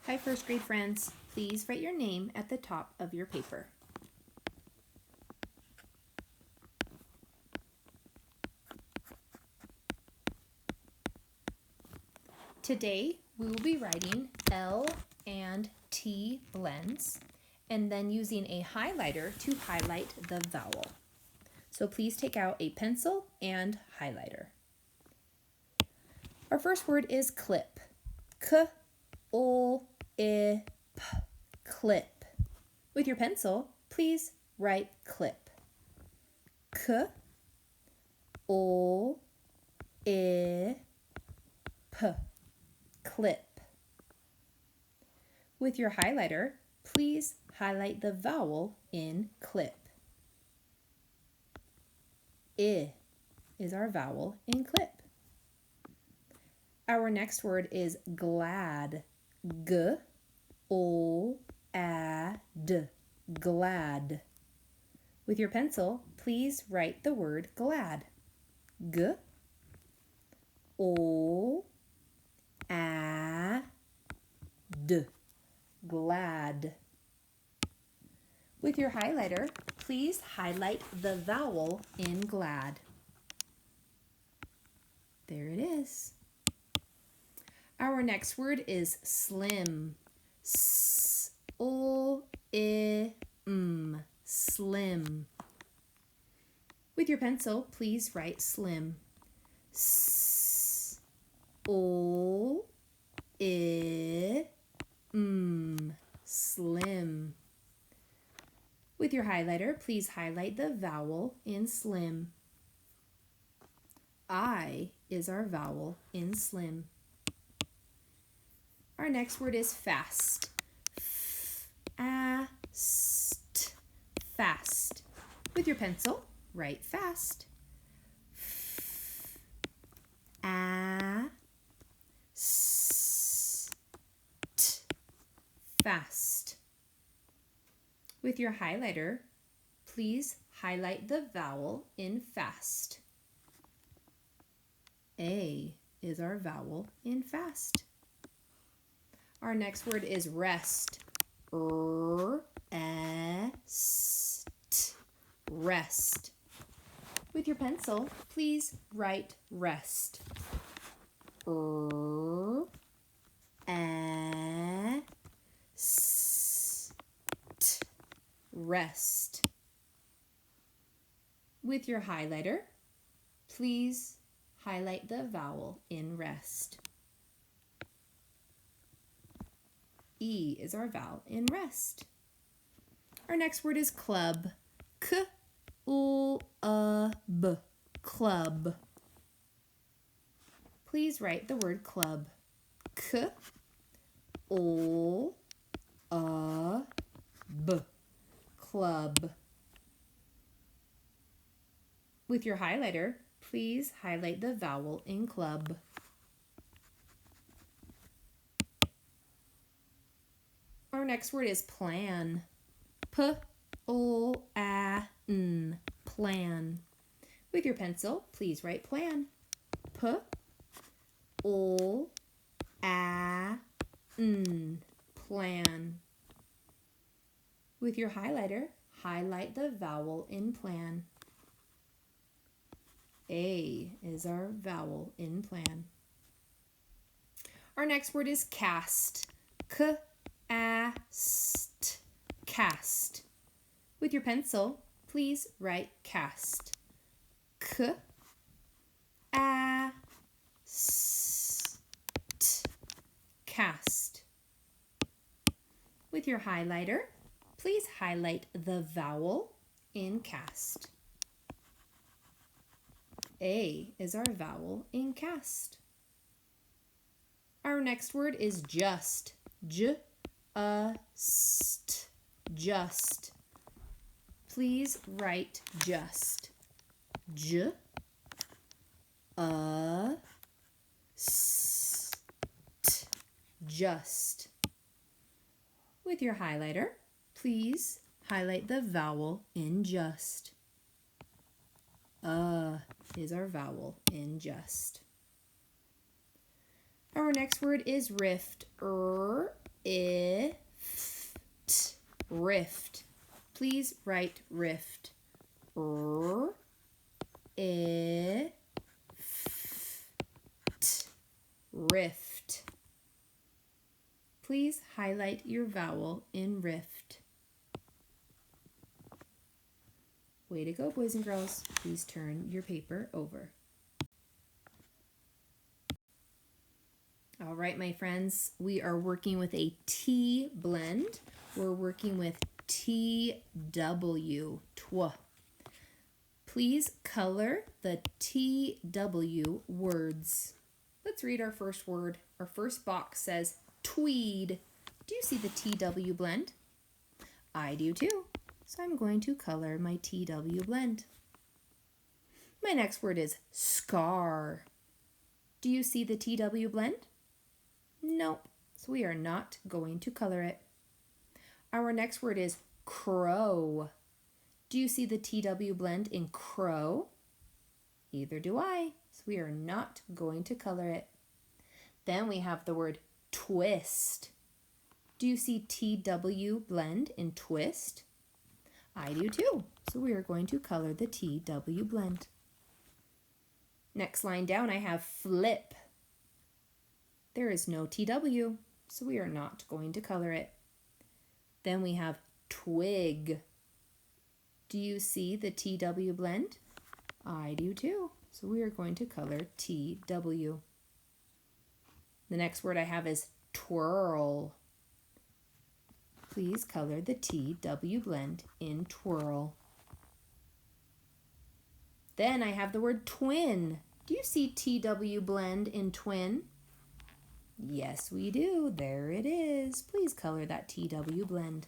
Hi, first grade friends. Please write your name at the top of your paper. Today, we will be writing L and T blends and then using a highlighter to highlight the vowel. So please take out a pencil and highlighter. Our first word is clip. K-O-I-P, clip. With your pencil, please write clip. K-O-I-P, clip. With your highlighter, please highlight the vowel in clip. I is our vowel in clip. Our next word is glad. G-O-A-D, glad. With your pencil, please write the word glad. G-O-A-D, glad. With your highlighter, please highlight the vowel in glad. There it is. Our next word is slim. S-O-I-M, slim. With your pencil, please write slim. S-O-I-M, slim. With your highlighter, please highlight the vowel in slim. I is our vowel in slim. Our next word is fast. F-A-S-T, fast. With your pencil, write fast. F-A-S-T, fast. With your highlighter, please highlight the vowel in fast. A is our vowel in fast. Our next word is rest. R-E-S-T, rest. With your pencil, please write rest. R-E-S-T, rest. With your highlighter, please highlight the vowel in rest. E is our vowel in rest. Our next word is club. K-U-B, club. Please write the word club. K-O-U-B, club. With your highlighter, please highlight the vowel in club. Our next word is plan. P-O-A-N, plan. With your pencil, please write plan. P-O-A-N, plan. With your highlighter, highlight the vowel in plan. A is our vowel in plan. Our next word is cast. K-A-S-T, cast. With your pencil, please write cast. K-A-S-T, cast. With your highlighter, please highlight the vowel in cast. A is our vowel in cast. Our next word is just. J-U-S-T, just. Please write just. J-U-S-T, just. With your highlighter, please highlight the vowel in just. Is our vowel in just. Our next word is rift. rift. Please write rift. R, I, rift. Please highlight your vowel in rift. Way to go, boys and girls. Please turn your paper over. All right, my friends, we are working with a T blend. We're working with TW, tw. Please color the TW words. Let's read our first word. Our first box says tweed. Do you see the TW blend? I do too. So I'm going to color my TW blend. My next word is scar. Do you see the TW blend? Nope. So we are not going to color it. Our next word is crow. Do you see the TW blend in crow? Either do I. So we are not going to color it. Then we have the word twist. Do you see TW blend in twist? I do too. So we are going to color the TW blend. Next line down, I have flip. There is no TW, so we are not going to color it. Then we have twig. Do you see the TW blend? I do too. So we are going to color TW. The next word I have is twirl. Please color the TW blend in twirl. Then I have the word twin. Do you see TW blend in twin? Yes, we do. There it is. Please color that TW blend.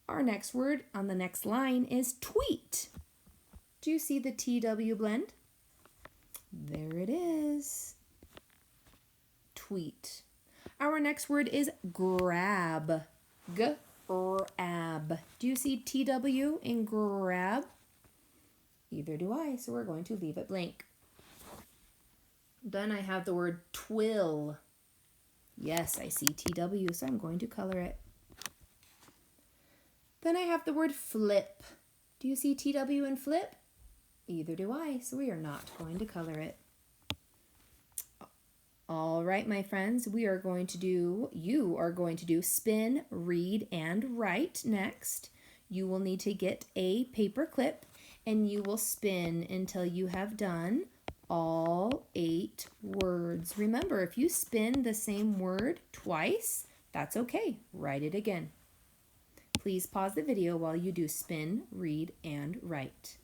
Our next word on the next line is tweet. Do you see the TW blend? There it is. Tweet. Our next word is grab. Grab. Do you see TW in grab? Either do I, so we're going to leave it blank. Then I have the word twill. Yes, I see TW, so I'm going to color it. Then I have the word flip. Do you see TW in flip? Either do I, so we are not going to color it. All right, my friends, you are going to do spin, read, and write next. You will need to get a paper clip and you will spin until you have done all 8 words. Remember, if you spin the same word twice, that's okay. Write it again. Please pause the video while you do spin, read, and write.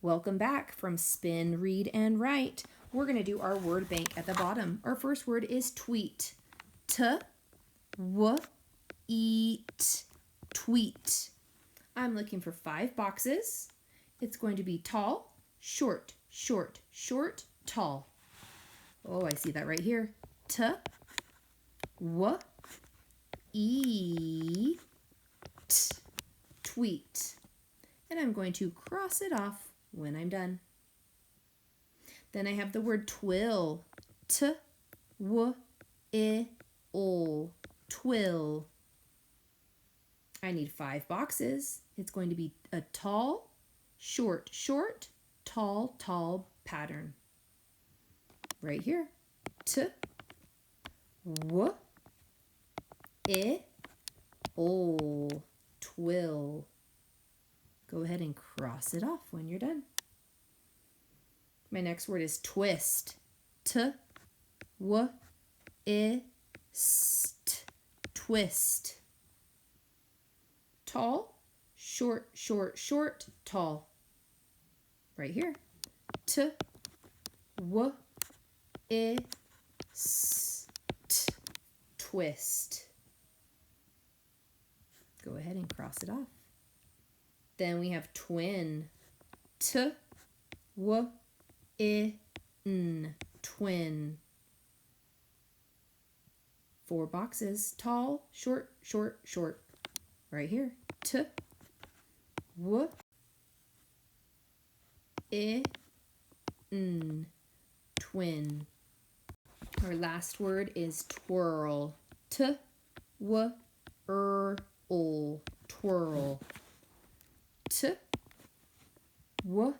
Welcome back from spin, read, and write. We're going to do our word bank at the bottom. Our first word is tweet. T-w-e-t. Tweet. I'm looking for 5 boxes. It's going to be tall, short, short, short, tall. Oh, I see that right here. T-w-e-t. Tweet. And I'm going to cross it off when I'm done. Then I have the word twill. T-w-i-l. Twill. I need 5 boxes. It's going to be a tall, short, short, tall, tall pattern. Right here. T-w-i-l. Twill. Go ahead and cross it off when you're done. My next word is twist. T-w-i-s-t. Twist. Tall, short, short, short, tall. Right here. T-w-i-s-t. Twist. Go ahead and cross it off. Then we have twin. T-w-i-n. Twin. 4 boxes. Tall, short, short, short. Right here. T-w-i-n. Twin. Our last word is twirl. T-w-r-l. Twirl. T-w-r-l.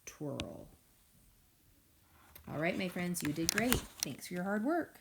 Twirl. All right, my friends, you did great. Thanks for your hard work.